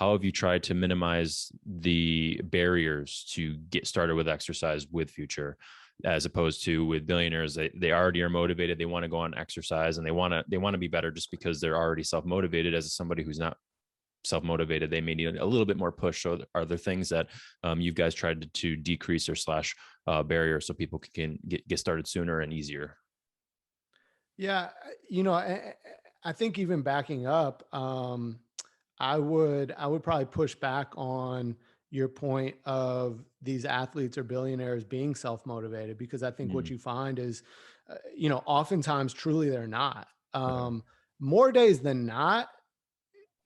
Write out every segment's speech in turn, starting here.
how have you tried to minimize the barriers to get started with exercise with Future, as opposed to with Billionaires? They already are motivated. They want to go on exercise, and they want to be better just because they're already self-motivated. As somebody who's not self-motivated, they may need a little bit more push. So are there things that you guys tried to decrease or slash barriers so people can get started sooner and easier? Yeah, I think even backing up, I would probably push back on your point of these athletes or billionaires being self-motivated, because I think what Mm, you find is, oftentimes truly they're not. right. More days than not,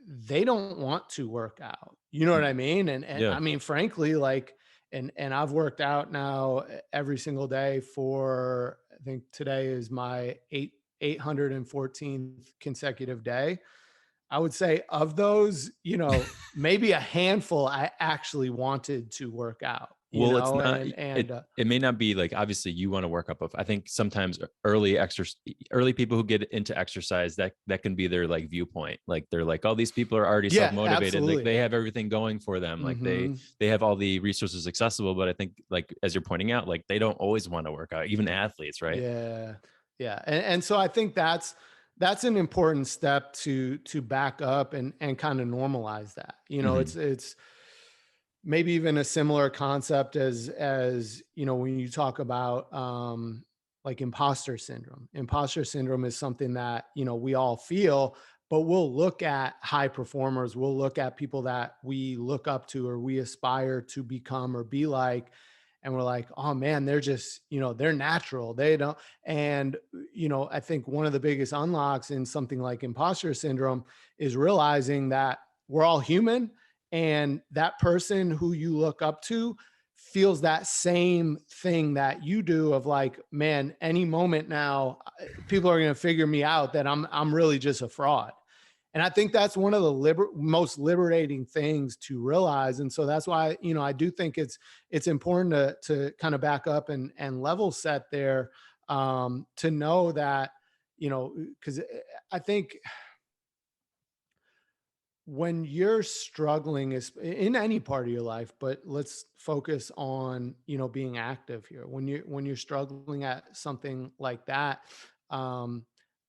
they don't want to work out. You know what Mm, I mean? And yeah. I mean, frankly, like, and I've worked out now every single day for, I think today is my 814th consecutive day. I would say of those, maybe a handful I actually wanted to work out, Well, it's not and it. It may not be like, obviously you want to work up. I think sometimes early people who get into exercise, that can be their like viewpoint. Like they're like, oh, these people are already self yeah, motivated. Like they absolutely. have everything going for them. Like Hmm. they have all the resources accessible. But I think, like as you're pointing out, like they don't always want to work out. Even athletes, right? Yeah. Yeah. And so I think that's an important step to back up and kind of normalize that. Hmm. It's maybe even a similar concept as when you talk about like imposter syndrome. Imposter syndrome is something that we all feel, but we'll look at high performers, we'll look at people that we look up to or we aspire to become or be like, and we're like, oh man, they're just, they're natural, they don't. And I think one of the biggest unlocks in something like imposter syndrome is realizing that we're all human, and that person who you look up to feels that same thing that you do, of like, man, any moment now people are going to figure me out, that I'm really just a fraud. And I think that's one of the most liberating things to realize. And so that's why, I do think it's important to kind of back up and level set there, to know that, because I think when you're struggling is in any part of your life, but let's focus on, being active here. When you're struggling at something like that, um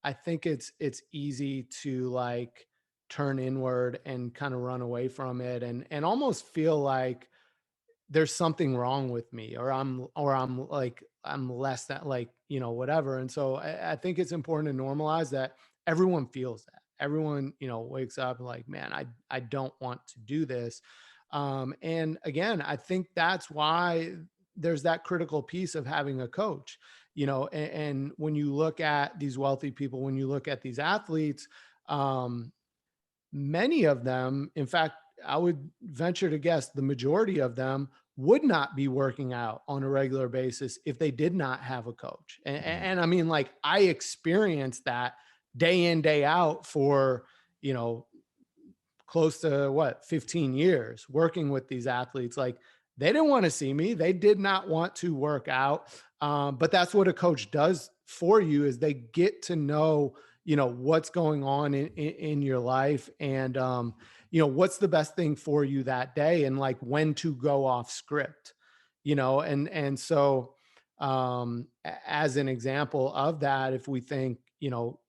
I think it's easy to like turn inward and kind of run away from it, and almost feel like there's something wrong with me, or I'm like, I'm less than, like, whatever. And so I think it's important to normalize that everyone feels that. Everyone, wakes up like, man, I don't want to do this. And again, I think that's why there's that critical piece of having a coach. And when you look at these wealthy people, when you look at these athletes, um, many of them, in fact, I would venture to guess the majority of them would not be working out on a regular basis if they did not have a coach. And, Hmm. and I mean, like, I experienced that day in, day out for, you know, close to what, 15 years working with these athletes. Like, they didn't want to see me. They did not want to work out. But that's what a coach does for you, is they get to know, what's going on in your life, and, what's the best thing for you that day, and like when to go off script, and so, as an example of that, if we think,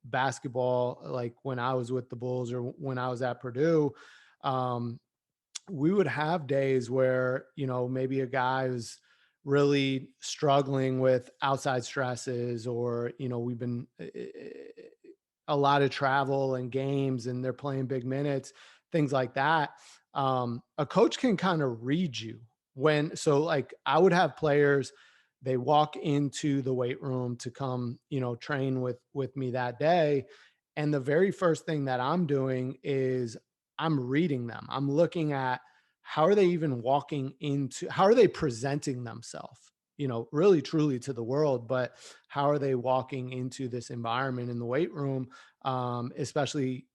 basketball, like when I was with the Bulls or when I was at Purdue, um, we would have days where, maybe a guy who's really struggling with outside stresses, or, we've been a lot of travel and games and they're playing big minutes, things like that. A coach can kind of read you so like I would have players, they walk into the weight room to come, train with me that day. And the very first thing that I'm doing is I'm reading them. I'm looking at how are they even walking into, how are they presenting themselves, really truly to the world, but how are they walking into this environment in the weight room, especially,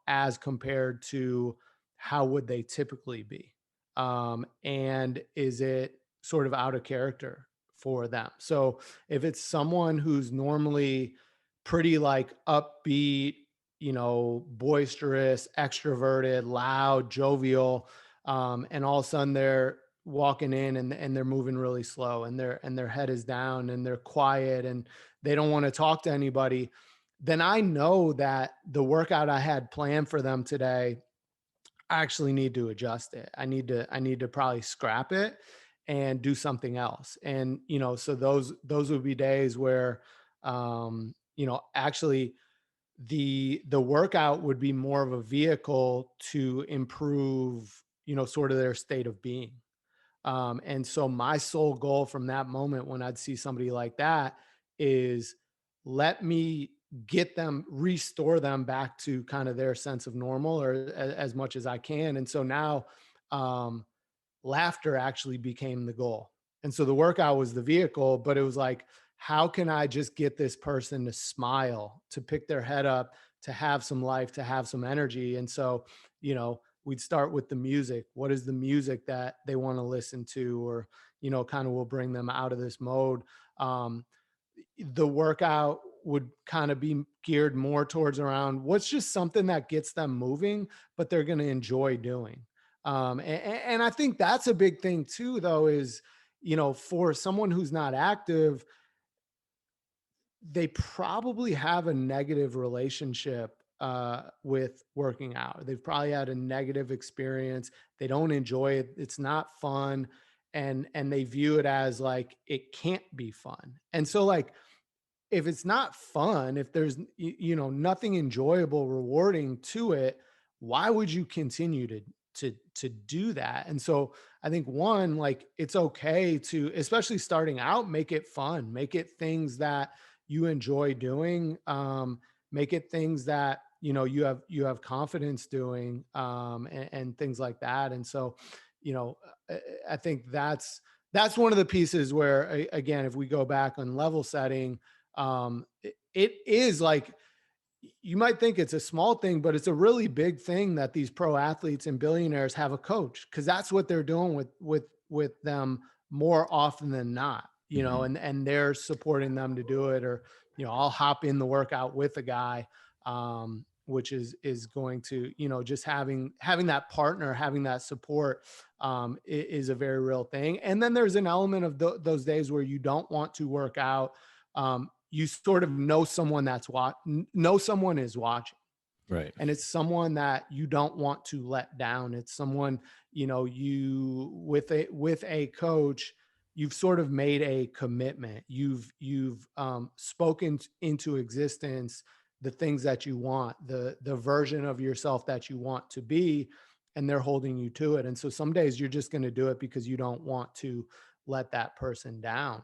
as compared to how would they typically be, and is it sort of out of character for them? So if it's someone who's normally pretty like upbeat, boisterous, extroverted, loud, jovial, and all of a sudden they're walking in and they're moving really slow, and their head is down and they're quiet and they don't want to talk to anybody. Then I know that the workout I had planned for them today, I actually need to adjust it. I need to probably scrap it and do something else. And so those would be days where actually the workout would be more of a vehicle to improve, sort of their state of being. And so my sole goal from that moment when I'd see somebody like that is, let me get them, restore them back to kind of their sense of normal, or as much as I can. And so now, um, laughter actually became the goal. And so the workout was the vehicle, but it was like, how can I just get this person to smile, to pick their head up, to have some life, to have some energy? And so, we'd start with the music. What is the music that they want to listen to? Or, kind of will bring them out of this mode. Um, the workout would kind of be geared more towards around what's just something that gets them moving, but they're going to enjoy doing. And I think that's a big thing too, though, is, for someone who's not active, they probably have a negative relationship with working out. They've probably had a negative experience. They don't enjoy it. It's not fun. And they view it as like, it can't be fun. And so, like, if it's not fun, if there's nothing enjoyable, rewarding to it, why would you continue to do that? And so I think, one, like, it's okay to, especially starting out, make it fun, make it things that you enjoy doing, make it things that you have confidence doing, and things like that. And so, you know, I think that's one of the pieces where, again, if we go back on level setting, it is like, you might think it's a small thing, but it's a really big thing that these pro athletes and billionaires have a coach, because that's what they're doing with them more often than not, Mhm. and they're supporting them to do it. Or, I'll hop in the workout with a guy, which is going to, just having that partner, having that support, is a very real thing. And then there's an element of those days where you don't want to work out. You sort of know someone is watching, Right. and it's someone that you don't want to let down. It's someone, you, with a coach, you've sort of made a commitment. You've spoken into existence the things that you want, the version of yourself that you want to be, and they're holding you to it. And so some days you're just going to do it because you don't want to let that person down.